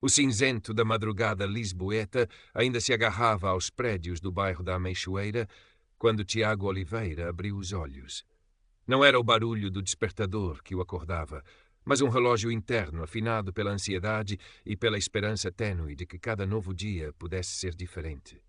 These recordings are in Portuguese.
O cinzento da madrugada lisboeta ainda se agarrava aos prédios do bairro da Ameixoeira quando Tiago Oliveira abriu os olhos. Não era o barulho do despertador que o acordava, mas um relógio interno afinado pela ansiedade e pela esperança tênue de que cada novo dia pudesse ser diferente.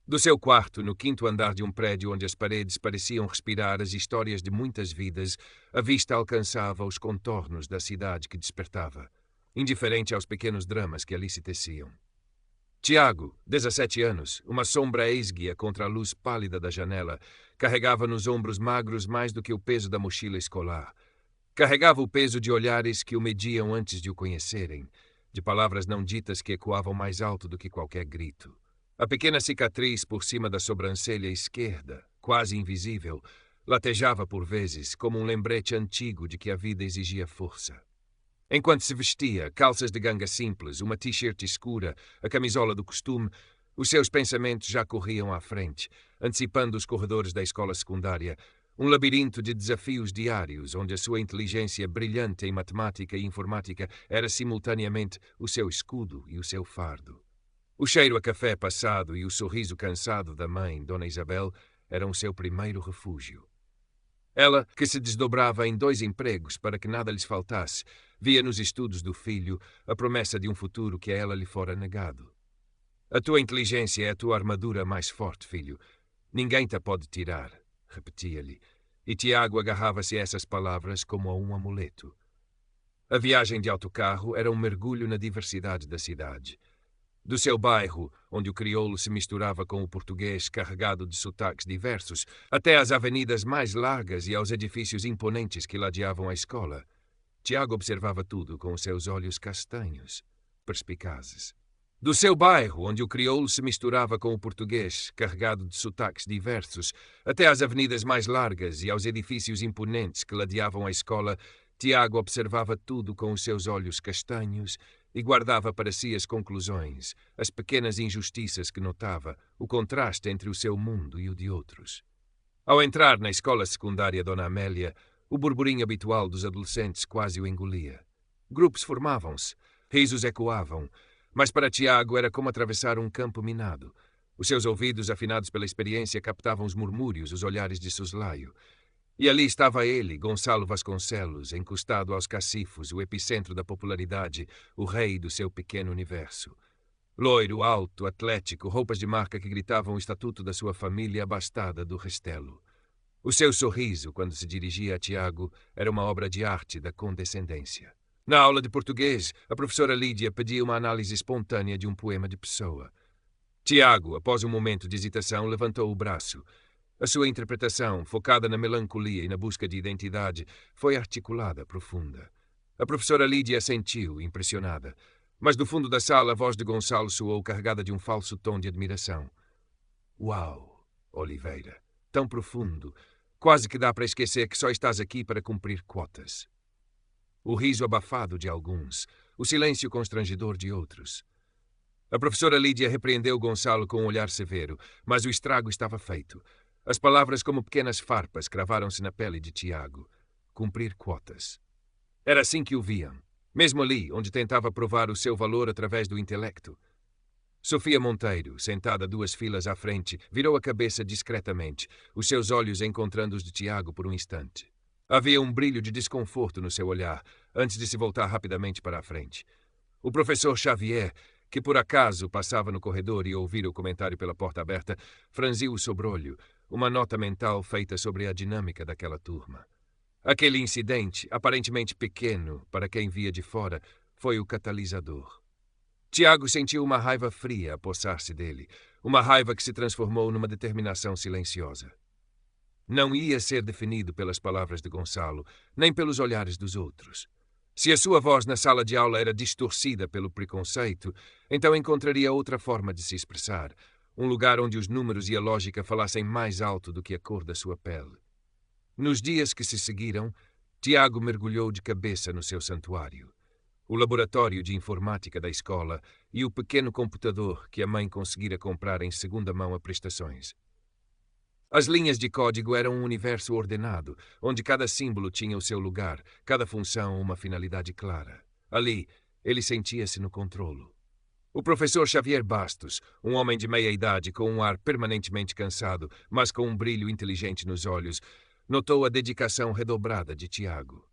Do seu quarto, no quinto andar de um prédio onde as paredes pareciam respirar as histórias de muitas vidas, a vista alcançava os contornos da cidade que despertava, indiferente aos pequenos dramas que ali se teciam. Tiago, 17 anos, uma sombra esguia contra a luz pálida da janela, carregava nos ombros magros mais do que o peso da mochila escolar. Carregava o peso de olhares que o mediam antes de o conhecerem, de palavras não ditas que ecoavam mais alto do que qualquer grito. A pequena cicatriz por cima da sobrancelha esquerda, quase invisível, latejava por vezes como um lembrete antigo de que a vida exigia força. Enquanto se vestia, calças de ganga simples, uma t-shirt escura, a camisola do costume, os seus pensamentos já corriam à frente, antecipando os corredores da escola secundária, um labirinto de desafios diários onde a sua inteligência brilhante em matemática e informática era simultaneamente o seu escudo e o seu fardo. O cheiro a café passado e o sorriso cansado da mãe, Dona Isabel, eram o seu primeiro refúgio. Ela, que se desdobrava em 2 empregos para que nada lhes faltasse, via nos estudos do filho a promessa de um futuro que a ela lhe fora negado. A tua inteligência é a tua armadura mais forte, filho. Ninguém te pode tirar, repetia-lhe, e Tiago agarrava-se a essas palavras como a um amuleto. A viagem de autocarro era um mergulho na diversidade da cidade. Do seu bairro, onde o crioulo se misturava com o português carregado de sotaques diversos, até às avenidas mais largas e aos edifícios imponentes que ladeavam a escola, Tiago observava tudo com os seus olhos castanhos, perspicazes. Do seu bairro, onde o crioulo se misturava com o português carregado de sotaques diversos, até às avenidas mais largas e aos edifícios imponentes que ladeavam a escola, Tiago observava tudo com os seus olhos castanhos e guardava para si as conclusões, as pequenas injustiças que notava, o contraste entre o seu mundo e o de outros. Ao entrar na escola secundária Dona Amélia, o burburinho habitual dos adolescentes quase o engolia. Grupos formavam-se, risos ecoavam, mas para Tiago era como atravessar um campo minado. Os seus ouvidos, afinados pela experiência, captavam os murmúrios, os olhares de soslaio. E ali estava ele, Gonçalo Vasconcelos, encostado aos cacifos, o epicentro da popularidade, o rei do seu pequeno universo. Loiro, alto, atlético, roupas de marca que gritavam o estatuto da sua família abastada do Restelo. O seu sorriso, quando se dirigia a Tiago, era uma obra de arte da condescendência. Na aula de português, a professora Lídia pedia uma análise espontânea de um poema de Pessoa. Tiago, após um momento de hesitação, levantou o braço. A sua interpretação, focada na melancolia e na busca de identidade, foi articulada, profunda. A professora Lídia assentiu, impressionada. Mas do fundo da sala a voz de Gonçalo soou carregada de um falso tom de admiração. Uau, Oliveira, tão profundo, quase que dá para esquecer que só estás aqui para cumprir quotas. O riso abafado de alguns, o silêncio constrangedor de outros. A professora Lídia repreendeu Gonçalo com um olhar severo, mas o estrago estava feito. As palavras como pequenas farpas cravaram-se na pele de Tiago. Cumprir quotas. Era assim que o viam, mesmo ali, onde tentava provar o seu valor através do intelecto. Sofia Monteiro, sentada 2 filas à frente, virou a cabeça discretamente, os seus olhos encontrando os de Tiago por um instante. Havia um brilho de desconforto no seu olhar, antes de se voltar rapidamente para a frente. O professor Xavier, que por acaso passava no corredor e ouvira o comentário pela porta aberta, franziu o sobrolho, uma nota mental feita sobre a dinâmica daquela turma. Aquele incidente, aparentemente pequeno para quem via de fora, foi o catalisador. Tiago sentiu uma raiva fria apossar-se dele, uma raiva que se transformou numa determinação silenciosa. Não ia ser definido pelas palavras de Gonçalo, nem pelos olhares dos outros. Se a sua voz na sala de aula era distorcida pelo preconceito, então encontraria outra forma de se expressar, um lugar onde os números e a lógica falassem mais alto do que a cor da sua pele. Nos dias que se seguiram, Tiago mergulhou de cabeça no seu santuário. O laboratório de informática da escola e o pequeno computador que a mãe conseguira comprar em segunda mão a prestações. As linhas de código eram um universo ordenado, onde cada símbolo tinha o seu lugar, cada função uma finalidade clara. Ali, ele sentia-se no controlo. O professor Xavier Bastos, um homem de meia-idade com um ar permanentemente cansado, mas com um brilho inteligente nos olhos, notou a dedicação redobrada de Tiago.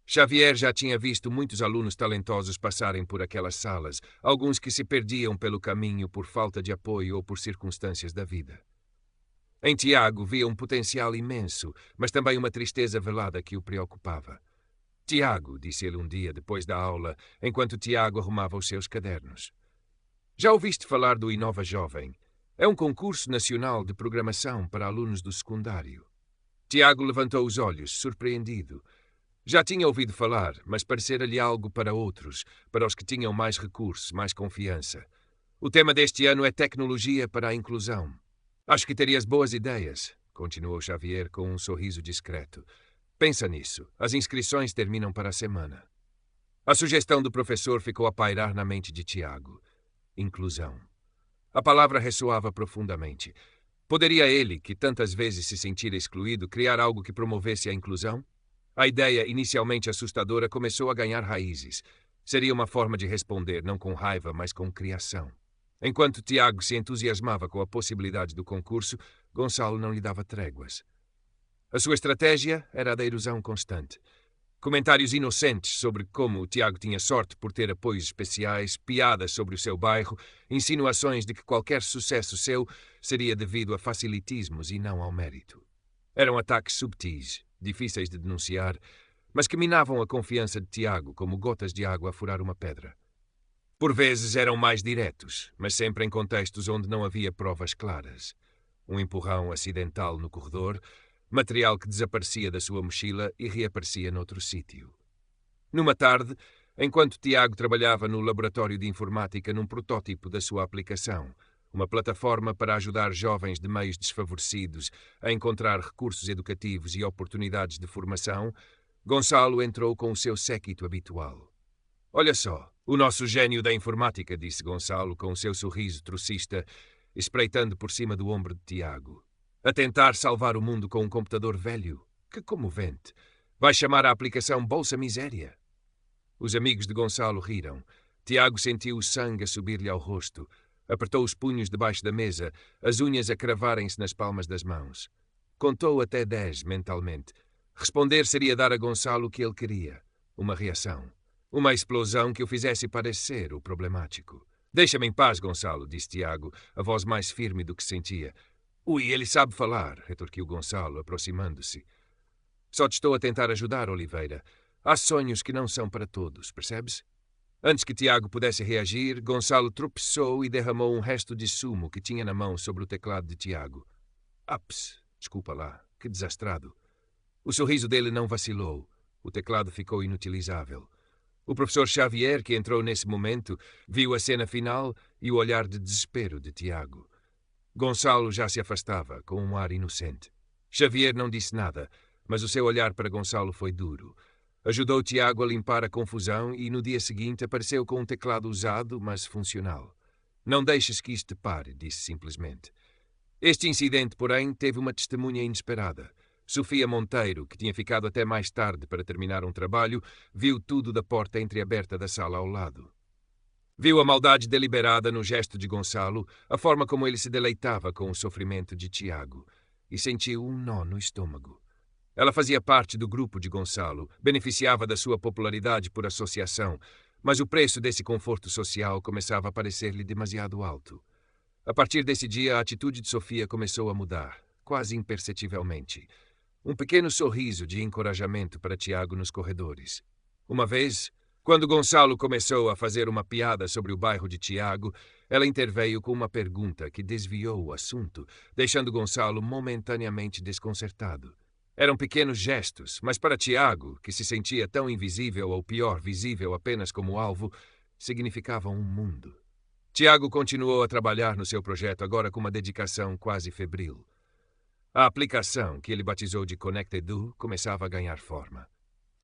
Xavier já tinha visto muitos alunos talentosos passarem por aquelas salas, alguns que se perdiam pelo caminho por falta de apoio ou por circunstâncias da vida. Em Tiago via um potencial imenso, mas também uma tristeza velada que o preocupava. Tiago, disse ele um dia depois da aula, enquanto Tiago arrumava os seus cadernos. Já ouviste falar do Inova Jovem? É um concurso nacional de programação para alunos do secundário. Tiago levantou os olhos, surpreendido. Já tinha ouvido falar, mas parecera-lhe algo para outros, para os que tinham mais recursos, mais confiança. O tema deste ano é tecnologia para a inclusão. Acho que terias boas ideias, continuou Xavier com um sorriso discreto. Pensa nisso. As inscrições terminam para a semana. A sugestão do professor ficou a pairar na mente de Tiago. Inclusão. A palavra ressoava profundamente. Poderia ele, que tantas vezes se sentira excluído, criar algo que promovesse a inclusão? A ideia, inicialmente assustadora, começou a ganhar raízes. Seria uma forma de responder, não com raiva, mas com criação. Enquanto Tiago se entusiasmava com a possibilidade do concurso, Gonçalo não lhe dava tréguas. A sua estratégia era a da erosão constante. Comentários inocentes sobre como o Tiago tinha sorte por ter apoios especiais, piadas sobre o seu bairro, insinuações de que qualquer sucesso seu seria devido a facilitismos e não ao mérito. Eram ataques subtis, difíceis de denunciar, mas que minavam a confiança de Tiago como gotas de água a furar uma pedra. Por vezes eram mais diretos, mas sempre em contextos onde não havia provas claras. Um empurrão acidental no corredor, material que desaparecia da sua mochila e reaparecia noutro sítio. Numa tarde, enquanto Tiago trabalhava no laboratório de informática num protótipo da sua aplicação, uma plataforma para ajudar jovens de meios desfavorecidos a encontrar recursos educativos e oportunidades de formação, Gonçalo entrou com o seu séquito habitual. Olha só, o nosso gênio da informática, disse Gonçalo com o seu sorriso trocista, espreitando por cima do ombro de Tiago. A tentar salvar o mundo com um computador velho. Que comovente. Vai chamar a aplicação Bolsa Miséria. Os amigos de Gonçalo riram. Tiago sentiu o sangue a subir-lhe ao rosto. Apertou os punhos debaixo da mesa, as unhas a cravarem-se nas palmas das mãos. Contou até 10 mentalmente. Responder seria dar a Gonçalo o que ele queria. Uma reação. Uma explosão que o fizesse parecer o problemático. Deixa-me em paz, Gonçalo, disse Tiago, a voz mais firme do que sentia. Ui, ele sabe falar, retorquiu Gonçalo, aproximando-se. Só te estou a tentar ajudar, Oliveira. Há sonhos que não são para todos, percebes? Antes que Tiago pudesse reagir, Gonçalo tropeçou e derramou um resto de sumo que tinha na mão sobre o teclado de Tiago. Aps, desculpa lá, que desastrado. O sorriso dele não vacilou. O teclado ficou inutilizável. O professor Xavier, que entrou nesse momento, viu a cena final e o olhar de desespero de Tiago. Gonçalo já se afastava, com um ar inocente. Xavier não disse nada, mas o seu olhar para Gonçalo foi duro. Ajudou Tiago a limpar a confusão e, no dia seguinte, apareceu com um teclado usado, mas funcional. Não deixes que isto te pare, disse simplesmente. Este incidente, porém, teve uma testemunha inesperada. Sofia Monteiro, que tinha ficado até mais tarde para terminar um trabalho, viu tudo da porta entreaberta da sala ao lado. Viu a maldade deliberada no gesto de Gonçalo, a forma como ele se deleitava com o sofrimento de Tiago, e sentiu um nó no estômago. Ela fazia parte do grupo de Gonçalo, beneficiava da sua popularidade por associação, mas o preço desse conforto social começava a parecer-lhe demasiado alto. A partir desse dia, a atitude de Sofia começou a mudar, quase imperceptivelmente. Um pequeno sorriso de encorajamento para Tiago nos corredores. Uma vez, quando Gonçalo começou a fazer uma piada sobre o bairro de Tiago, ela interveio com uma pergunta que desviou o assunto, deixando Gonçalo momentaneamente desconcertado. Eram pequenos gestos, mas para Tiago, que se sentia tão invisível ou pior, visível apenas como alvo, significavam um mundo. Tiago continuou a trabalhar no seu projeto, agora com uma dedicação quase febril. A aplicação, que ele batizou de ConnectEdu, começava a ganhar forma.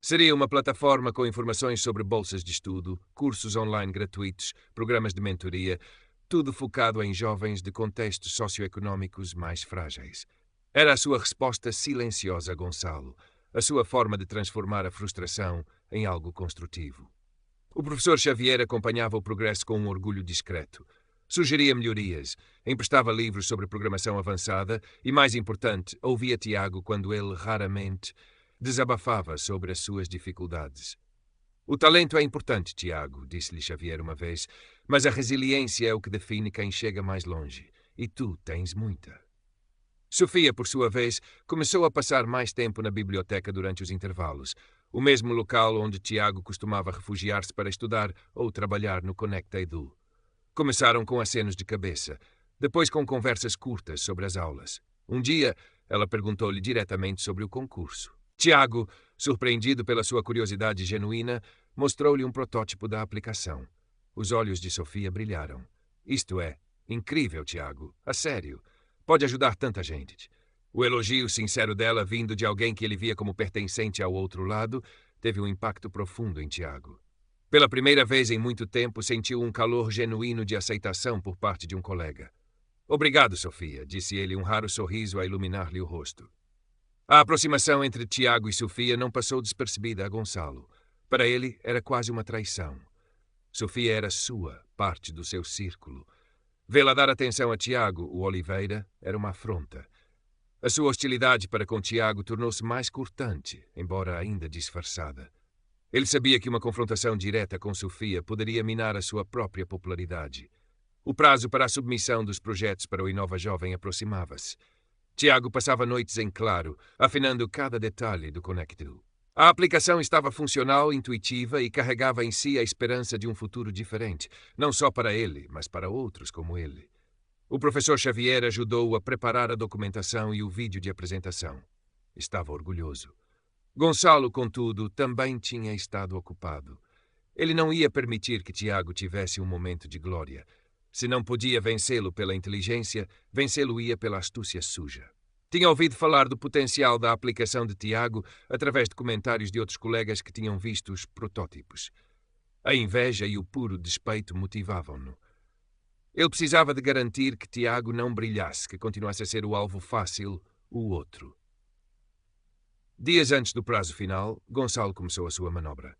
Seria uma plataforma com informações sobre bolsas de estudo, cursos online gratuitos, programas de mentoria, tudo focado em jovens de contextos socioeconômicos mais frágeis. Era a sua resposta silenciosa a Gonçalo, a sua forma de transformar a frustração em algo construtivo. O professor Xavier acompanhava o progresso com um orgulho discreto. Sugeria melhorias, emprestava livros sobre programação avançada e, mais importante, ouvia Tiago quando ele, raramente, desabafava sobre as suas dificuldades. O talento é importante, Tiago, disse-lhe Xavier uma vez, mas a resiliência é o que define quem chega mais longe. E tu tens muita. Sofia, por sua vez, começou a passar mais tempo na biblioteca durante os intervalos, o mesmo local onde Tiago costumava refugiar-se para estudar ou trabalhar no Conecta Edu. Começaram com acenos de cabeça, depois com conversas curtas sobre as aulas. Um dia, ela perguntou-lhe diretamente sobre o concurso. Tiago, surpreendido pela sua curiosidade genuína, mostrou-lhe um protótipo da aplicação. Os olhos de Sofia brilharam. Isto é, incrível, Tiago, a sério. Pode ajudar tanta gente. O elogio sincero dela, vindo de alguém que ele via como pertencente ao outro lado, teve um impacto profundo em Tiago. Pela primeira vez em muito tempo, sentiu um calor genuíno de aceitação por parte de um colega. Obrigado, Sofia, disse ele, um raro sorriso a iluminar-lhe o rosto. A aproximação entre Tiago e Sofia não passou despercebida a Gonçalo. Para ele, era quase uma traição. Sofia era sua, parte do seu círculo. Vê-la dar atenção a Tiago, o Oliveira, era uma afronta. A sua hostilidade para com Tiago tornou-se mais cortante, embora ainda disfarçada. Ele sabia que uma confrontação direta com Sofia poderia minar a sua própria popularidade. O prazo para a submissão dos projetos para o Inova Jovem aproximava-se. Tiago passava noites em claro, afinando cada detalhe do Conectu. A aplicação estava funcional, intuitiva e carregava em si a esperança de um futuro diferente, não só para ele, mas para outros como ele. O professor Xavier ajudou-o a preparar a documentação e o vídeo de apresentação. Estava orgulhoso. Gonçalo, contudo, também tinha estado ocupado. Ele não ia permitir que Tiago tivesse um momento de glória. Se não podia vencê-lo pela inteligência, vencê-lo-ia pela astúcia suja. Tinha ouvido falar do potencial da aplicação de Tiago através de comentários de outros colegas que tinham visto os protótipos. A inveja e o puro despeito motivavam-no. Ele precisava de garantir que Tiago não brilhasse, que continuasse a ser o alvo fácil, o outro. Dias antes do prazo final, Gonçalo começou a sua manobra.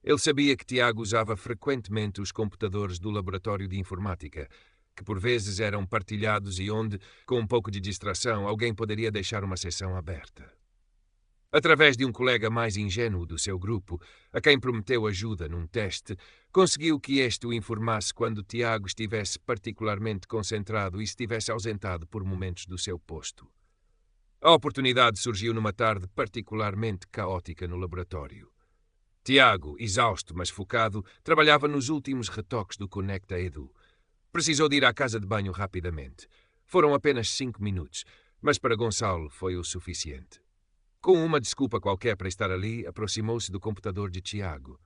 Ele sabia que Tiago usava frequentemente os computadores do laboratório de informática, que por vezes eram partilhados e onde, com um pouco de distração, alguém poderia deixar uma sessão aberta. Através de um colega mais ingênuo do seu grupo, a quem prometeu ajuda num teste, conseguiu que este o informasse quando Tiago estivesse particularmente concentrado e estivesse ausentado por momentos do seu posto. A oportunidade surgiu numa tarde particularmente caótica no laboratório. Tiago, exausto mas focado, trabalhava nos últimos retoques do Conecta Edu. Precisou de ir à casa de banho rapidamente. Foram apenas 5 minutos, mas para Gonçalo foi o suficiente. Com uma desculpa qualquer para estar ali, aproximou-se do computador de Tiago.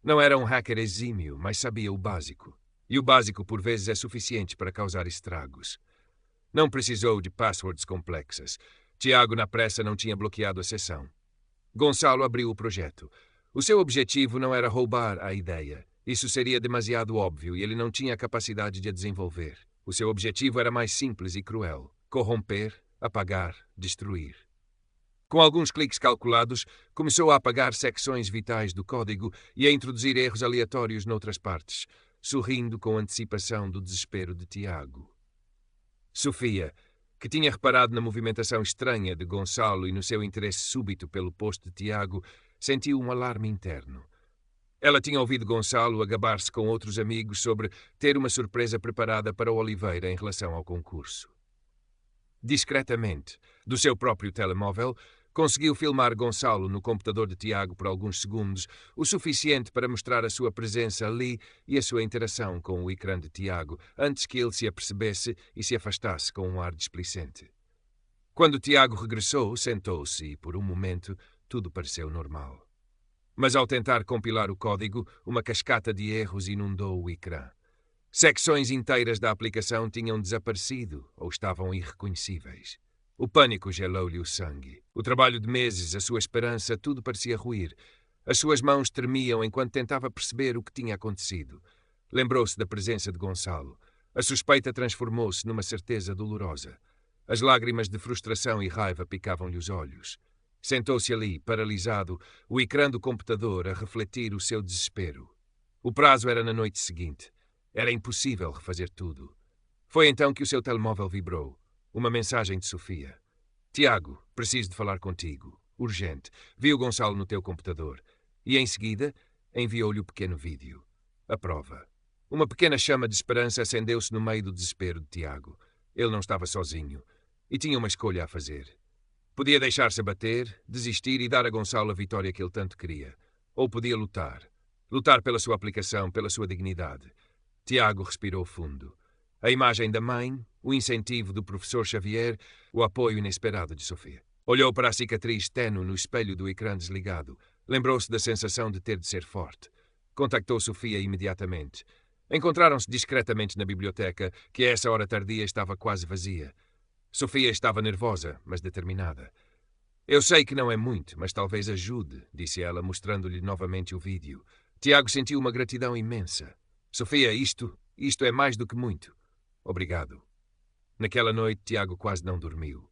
Não era um hacker exímio, mas sabia o básico. E o básico, por vezes, é suficiente para causar estragos. Não precisou de passwords complexas. Tiago, na pressa, não tinha bloqueado a sessão. Gonçalo abriu o projeto. O seu objetivo não era roubar a ideia. Isso seria demasiado óbvio e ele não tinha a capacidade de a desenvolver. O seu objetivo era mais simples e cruel: corromper, apagar, destruir. Com alguns cliques calculados, começou a apagar secções vitais do código e a introduzir erros aleatórios noutras partes, sorrindo com antecipação do desespero de Tiago. Sofia, que tinha reparado na movimentação estranha de Gonçalo e no seu interesse súbito pelo posto de Tiago, sentiu um alarme interno. Ela tinha ouvido Gonçalo a gabar-se com outros amigos sobre ter uma surpresa preparada para o Oliveira em relação ao concurso. Discretamente, do seu próprio telemóvel, conseguiu filmar Gonçalo no computador de Tiago por alguns segundos, o suficiente para mostrar a sua presença ali e a sua interação com o ecrã de Tiago, antes que ele se apercebesse e se afastasse com um ar displicente. Quando Tiago regressou, sentou-se e, por um momento, tudo pareceu normal. Mas ao tentar compilar o código, uma cascata de erros inundou o ecrã. Secções inteiras da aplicação tinham desaparecido ou estavam irreconhecíveis. O pânico gelou-lhe o sangue. O trabalho de meses, a sua esperança, tudo parecia ruir. As suas mãos tremiam enquanto tentava perceber o que tinha acontecido. Lembrou-se da presença de Gonçalo. A suspeita transformou-se numa certeza dolorosa. As lágrimas de frustração e raiva picavam-lhe os olhos. Sentou-se ali, paralisado, o ecrã do computador a refletir o seu desespero. O prazo era na noite seguinte. Era impossível refazer tudo. Foi então que o seu telemóvel vibrou. Uma mensagem de Sofia. Tiago, preciso de falar contigo. Urgente. Vi o Gonçalo no teu computador. E em seguida, enviou-lhe o pequeno vídeo. A prova. Uma pequena chama de esperança acendeu-se no meio do desespero de Tiago. Ele não estava sozinho. E tinha uma escolha a fazer. Podia deixar-se abater, desistir e dar a Gonçalo a vitória que ele tanto queria. Ou podia lutar. Lutar pela sua aplicação, pela sua dignidade. Tiago respirou fundo. A imagem da mãe, o incentivo do professor Xavier, o apoio inesperado de Sofia. Olhou para a cicatriz ténue no espelho do ecrã desligado. Lembrou-se da sensação de ter de ser forte. Contactou Sofia imediatamente. Encontraram-se discretamente na biblioteca, que a essa hora tardia estava quase vazia. Sofia estava nervosa, mas determinada. Eu sei que não é muito, mas talvez ajude, disse ela, mostrando-lhe novamente o vídeo. Tiago sentiu uma gratidão imensa. Sofia, isto é mais do que muito. Obrigado. Naquela noite, Tiago quase não dormiu.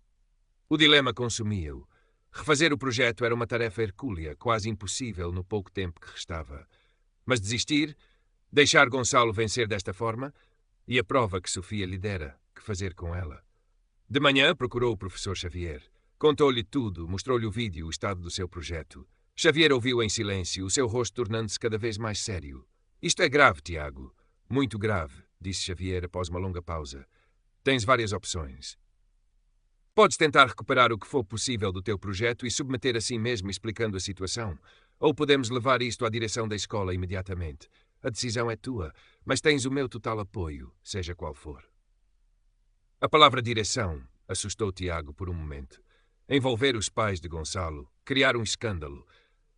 O dilema consumia-o. Refazer o projeto era uma tarefa hercúlea, quase impossível no pouco tempo que restava. Mas desistir, deixar Gonçalo vencer desta forma, e a prova que Sofia lhe dera, que fazer com ela? De manhã procurou o professor Xavier. Contou-lhe tudo, mostrou-lhe o vídeo, o estado do seu projeto. Xavier ouviu em silêncio, o seu rosto tornando-se cada vez mais sério. Isto é grave, Tiago. Muito grave, disse Xavier após uma longa pausa. Tens várias opções. Podes tentar recuperar o que for possível do teu projeto e submeter a si mesmo explicando a situação. Ou podemos levar isto à direção da escola imediatamente. A decisão é tua, mas tens o meu total apoio, seja qual for. A palavra direção assustou Tiago por um momento. Envolver os pais de Gonçalo, criar um escândalo.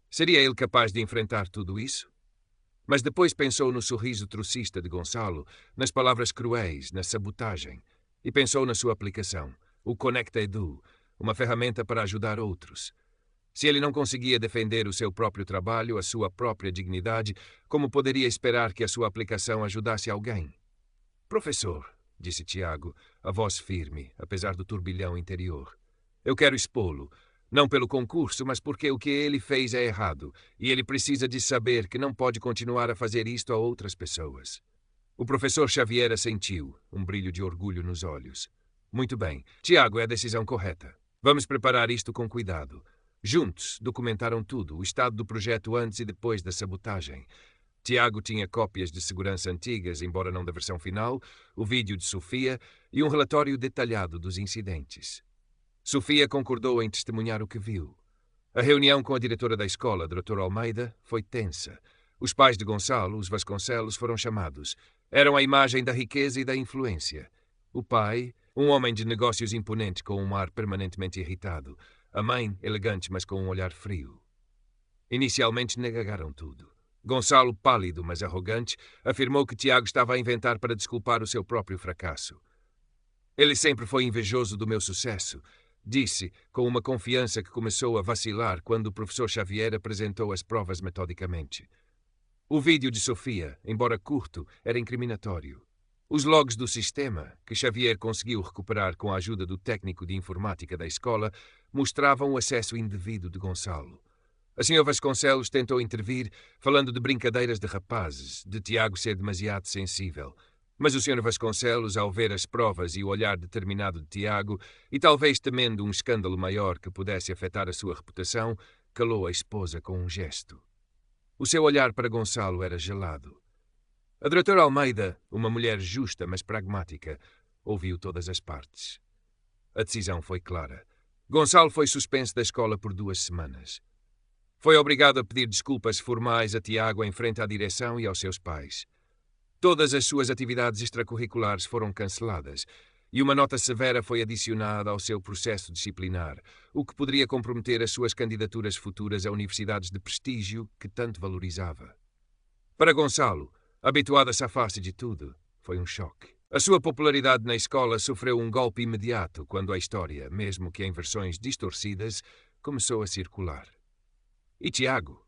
Seria ele capaz de enfrentar tudo isso? Mas depois pensou no sorriso trocista de Gonçalo, nas palavras cruéis, na sabotagem, e pensou na sua aplicação, o Conecta Edu, uma ferramenta para ajudar outros. Se ele não conseguia defender o seu próprio trabalho, a sua própria dignidade, como poderia esperar que a sua aplicação ajudasse alguém? Professor, disse Tiago, a voz firme, apesar do turbilhão interior. Eu quero expô-lo, não pelo concurso, mas porque o que ele fez é errado, e ele precisa de saber que não pode continuar a fazer isto a outras pessoas. O professor Xavier assentiu, um brilho de orgulho nos olhos. Muito bem, Tiago, é a decisão correta. Vamos preparar isto com cuidado. Juntos, documentaram tudo, o estado do projeto antes e depois da sabotagem. Tiago tinha cópias de segurança antigas, embora não da versão final, o vídeo de Sofia e um relatório detalhado dos incidentes. Sofia concordou em testemunhar o que viu. A reunião com a diretora da escola, Dr. Almeida, foi tensa. Os pais de Gonçalo, os Vasconcelos, foram chamados. Eram a imagem da riqueza e da influência. O pai, um homem de negócios imponente com um ar permanentemente irritado. A mãe, elegante, mas com um olhar frio. Inicialmente negaram tudo. Gonçalo, pálido, mas arrogante, afirmou que Tiago estava a inventar para desculpar o seu próprio fracasso. Ele sempre foi invejoso do meu sucesso, disse, com uma confiança que começou a vacilar quando o professor Xavier apresentou as provas metodicamente. O vídeo de Sofia, embora curto, era incriminatório. Os logs do sistema, que Xavier conseguiu recuperar com a ajuda do técnico de informática da escola, mostravam o acesso indevido de Gonçalo. A Sra. Vasconcelos tentou intervir, falando de brincadeiras de rapazes, de Tiago ser demasiado sensível. Mas o Sr. Vasconcelos, ao ver as provas e o olhar determinado de Tiago, e talvez temendo um escândalo maior que pudesse afetar a sua reputação, calou a esposa com um gesto. O seu olhar para Gonçalo era gelado. A Dra. Almeida, uma mulher justa mas pragmática, ouviu todas as partes. A decisão foi clara. Gonçalo foi suspenso da escola por 2 semanas. Foi obrigado a pedir desculpas formais a Tiago em frente à direção e aos seus pais. Todas as suas atividades extracurriculares foram canceladas e uma nota severa foi adicionada ao seu processo disciplinar, o que poderia comprometer as suas candidaturas futuras a universidades de prestígio que tanto valorizava. Para Gonçalo, habituado a safar-se de tudo, foi um choque. A sua popularidade na escola sofreu um golpe imediato quando a história, mesmo que em versões distorcidas, começou a circular. E Tiago?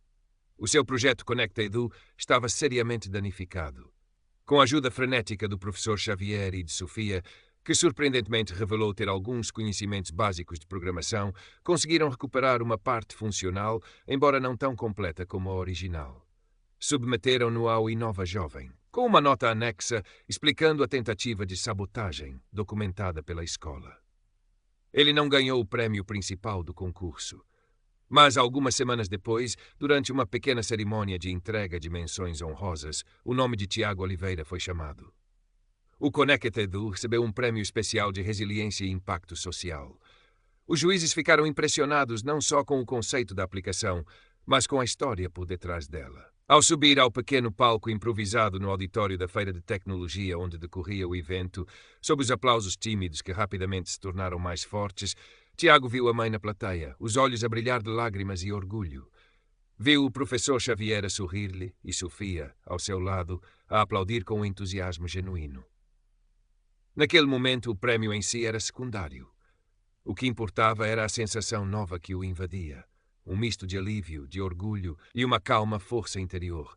O seu projeto Conecta Edu estava seriamente danificado. Com a ajuda frenética do professor Xavier e de Sofia, que surpreendentemente revelou ter alguns conhecimentos básicos de programação, conseguiram recuperar uma parte funcional, embora não tão completa como a original. Submeteram-no ao Inova Jovem, com uma nota anexa explicando a tentativa de sabotagem documentada pela escola. Ele não ganhou o prêmio principal do concurso, mas algumas semanas depois, durante uma pequena cerimônia de entrega de menções honrosas, o nome de Tiago Oliveira foi chamado. O Conecta Edu recebeu um prêmio especial de resiliência e impacto social. Os juízes ficaram impressionados não só com o conceito da aplicação, mas com a história por detrás dela. Ao subir ao pequeno palco improvisado no auditório da Feira de Tecnologia onde decorria o evento, sob os aplausos tímidos que rapidamente se tornaram mais fortes, Tiago viu a mãe na plateia, os olhos a brilhar de lágrimas e orgulho. Viu o professor Xavier a sorrir-lhe e Sofia, ao seu lado, a aplaudir com um entusiasmo genuíno. Naquele momento, o prémio em si era secundário. O que importava era a sensação nova que o invadia. Um misto de alívio, de orgulho e uma calma força interior,